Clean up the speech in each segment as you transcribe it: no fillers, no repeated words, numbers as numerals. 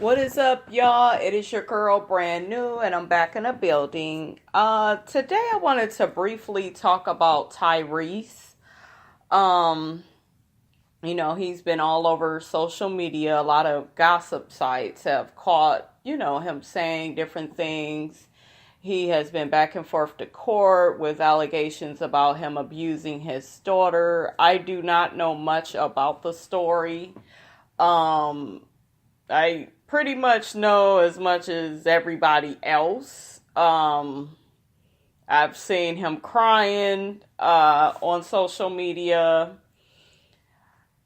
What is up, y'all? It is your girl, brand new, and I'm back in the building. Today I wanted to briefly talk about Tyrese. Um, he's been all over social media. A lot of gossip sites have caught, him saying different things. He has been back and forth to court with allegations about him abusing his daughter. I do not know much about the story. Um, I pretty much know as much as everybody else. I've seen him crying on social media.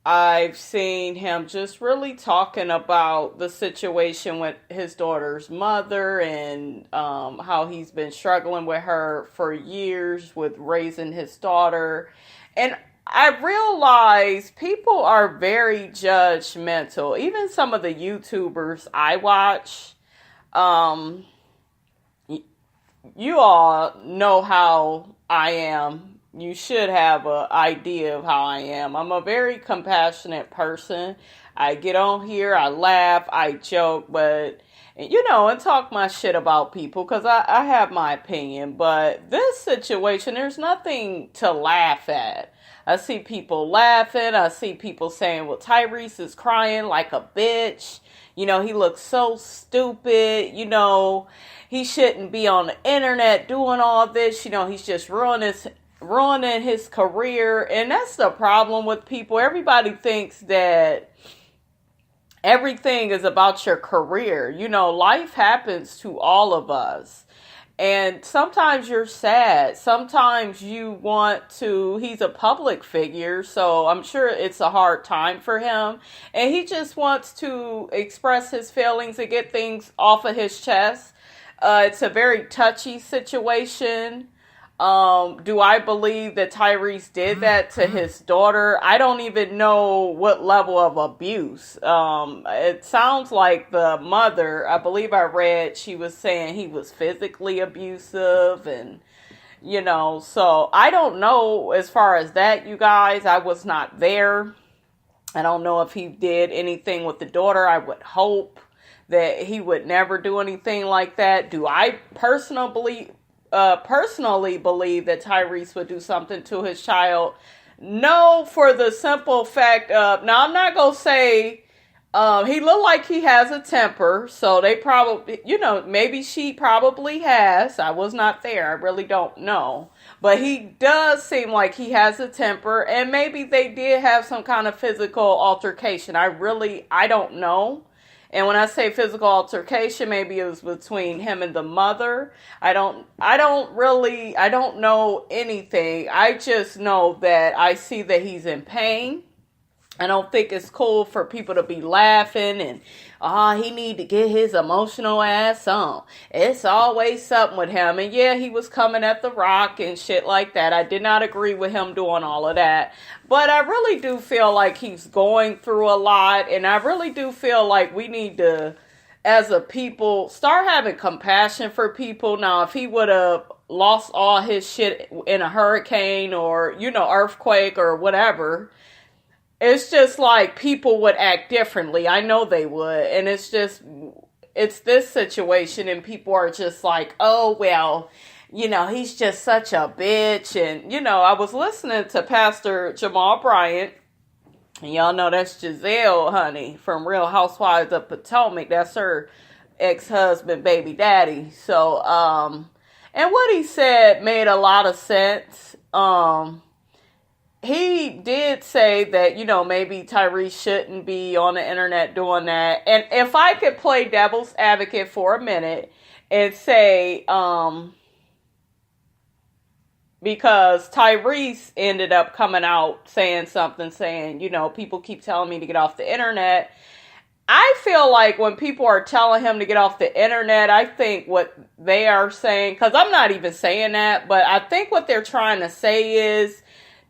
I've seen him just really talking about the situation with his daughter's mother and how he's been struggling with her for years with raising his daughter. And I realize people are very judgmental. Even some of the YouTubers I watch, um, you all know how I am. You should have an idea of how I am. I'm a very compassionate person. I get on here, I laugh, I joke, but and talk my shit about people because I have my opinion. But this situation, there's nothing to laugh at. I see people laughing. I see people saying, well, Tyrese is crying like a bitch. He looks so stupid. He shouldn't be on the internet doing all this. He's just ruining his career. And that's the problem with people. Everybody thinks that everything is about your career. Life happens to all of us. And sometimes you're sad. Sometimes you want to, he's a public figure, so I'm sure it's a hard time for him. And he just wants to express his feelings and get things off of his chest. It's a very touchy situation. Do I believe that Tyrese did that to his daughter? I don't even know what level of abuse. It sounds like the mother, I believe I read, she was saying he was physically abusive and, so I don't know as far as that, you guys. I was not there. I don't know if he did anything with the daughter. I would hope that he would never do anything like that. Do I personally believe that Tyrese would do something to his child? No, for the simple fact of, now I'm not going to say, he looked like he has a temper, so they probably, maybe she probably has. I was not there. I really don't know. But he does seem like he has a temper, and maybe they did have some kind of physical altercation. I don't know. And when I say physical altercation, maybe it was between him and the mother. I don't know anything. I just know that I see that he's in pain. I don't think it's cool for people to be laughing and, he need to get his emotional ass on. It's always something with him. And yeah, he was coming at the Rock and shit like that. I did not agree with him doing all of that. But I really do feel like he's going through a lot. And I really do feel like we need to, as a people, start having compassion for people. Now, if he would have lost all his shit in a hurricane or, earthquake or whatever, it's just like people would act differently. I know they would. And it's this situation and people are just like, oh, well, he's just such a bitch. And, I was listening to Pastor Jamal Bryant. And y'all know that's Giselle, honey, from Real Housewives of Potomac. That's her ex-husband, baby daddy. So, and what he said made a lot of sense. He did say that, maybe Tyrese shouldn't be on the internet doing that. And if I could play devil's advocate for a minute and say, because Tyrese ended up coming out saying something, saying, people keep telling me to get off the internet. I feel like when people are telling him to get off the internet, I think what they are saying, because I'm not even saying that, but I think what they're trying to say is,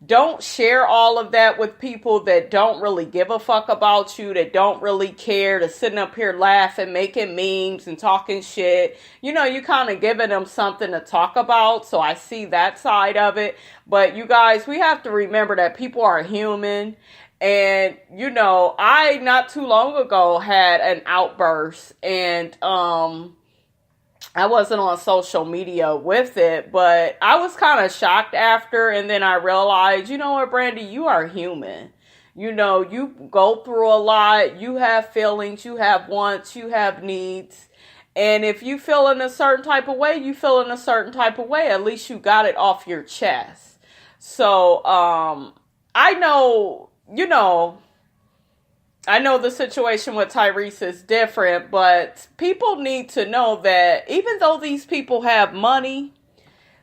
don't share all of that with people that don't really give a fuck about you, that don't really care, to sitting up here laughing, making memes and talking shit. You kind of giving them something to talk about. So I see that side of it. But you guys, we have to remember that people are human. And, you know, I not too long ago had an outburst, and I wasn't on social media with it, but I was kind of shocked after, and then I realized, you know what, Brandy, you are human. You know, you go through a lot, you have feelings, you have wants, you have needs. And if you feel in a certain type of way, you feel in a certain type of way. At least you got it off your chest. So, I know, you know, I know the situation with Tyrese is different, but people need to know that even though these people have money,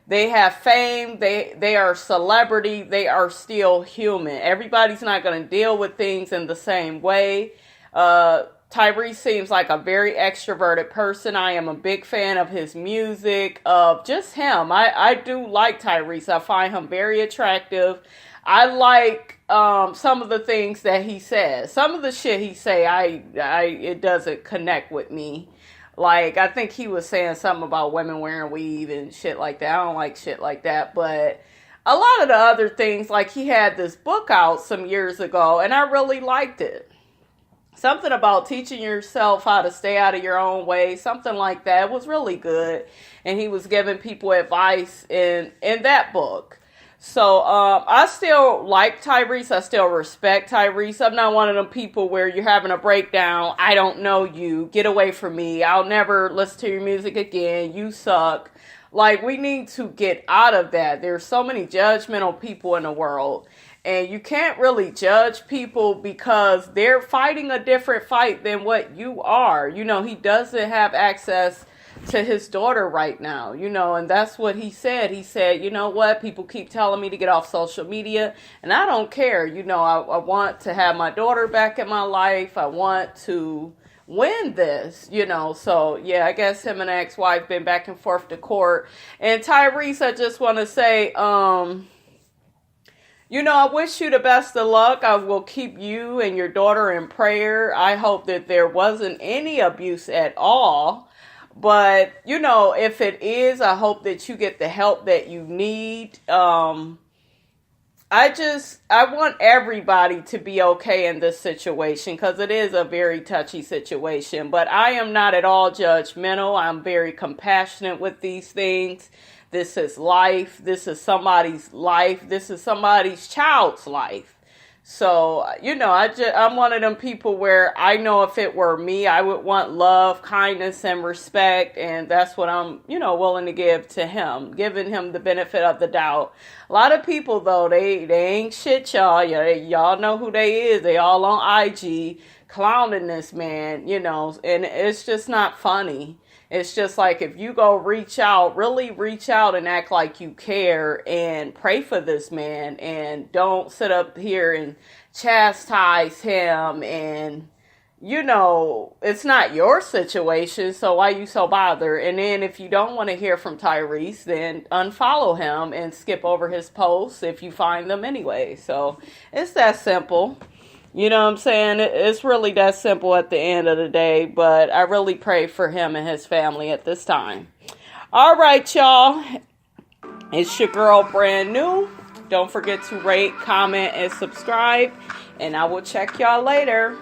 they have fame, they are celebrity, they are still human. Everybody's not going to deal with things in the same way. Tyrese seems like a very extroverted person. I am a big fan of his music, of just him. I do like Tyrese. I find him very attractive. I like some of the things that he says. Some of the shit he say, it doesn't connect with me. Like, I think he was saying something about women wearing weave and shit like that. I don't like shit like that. But a lot of the other things, like he had this book out some years ago, and I really liked it. Something about teaching yourself how to stay out of your own way, something like that. It was really good. And he was giving people advice in that book. So, I still like Tyrese. I still respect Tyrese. I'm not one of them people where you're having a breakdown. I don't know you. Get away from me. I'll never listen to your music again. You suck. Like, we need to get out of that. There's so many judgmental people in the world. And you can't really judge people because they're fighting a different fight than what you are. You know, he doesn't have access to his daughter right now, you know, and that's what he said. He said, you know what, people keep telling me to get off social media, and I don't care. You know, I want to have my daughter back in my life. I want to win this, you know. So, yeah, I guess him and the ex-wife been back and forth to court. And Tyrese, I just want to say, you know, I wish you the best of luck. I will keep you and your daughter in prayer. I hope that there wasn't any abuse at all. But, you know, if it is, I hope that you get the help that you need. I want everybody to be okay in this situation because it is a very touchy situation. But I am not at all judgmental. I'm very compassionate with these things. This is life. This is somebody's life. This is somebody's child's life. So, you know, I'm one of them people where I know if it were me, I would want love, kindness, and respect. And that's what I'm, you know, willing to give to him, giving him the benefit of the doubt. A lot of people, though, they ain't shit, y'all. Y'all know who they is. They all on IG clowning this man, you know, and it's just not funny. It's just like if you go really reach out and act like you care and pray for this man and don't sit up here and chastise him and, you know, it's not your situation, so why you so bothered? And then if you don't want to hear from Tyrese, then unfollow him and skip over his posts if you find them anyway. So it's that simple. You know what I'm saying? It's really that simple at the end of the day, but I really pray for him and his family at this time. All right, y'all. It's your girl, Brand New. Don't forget to rate, comment, and subscribe, and I will check y'all later.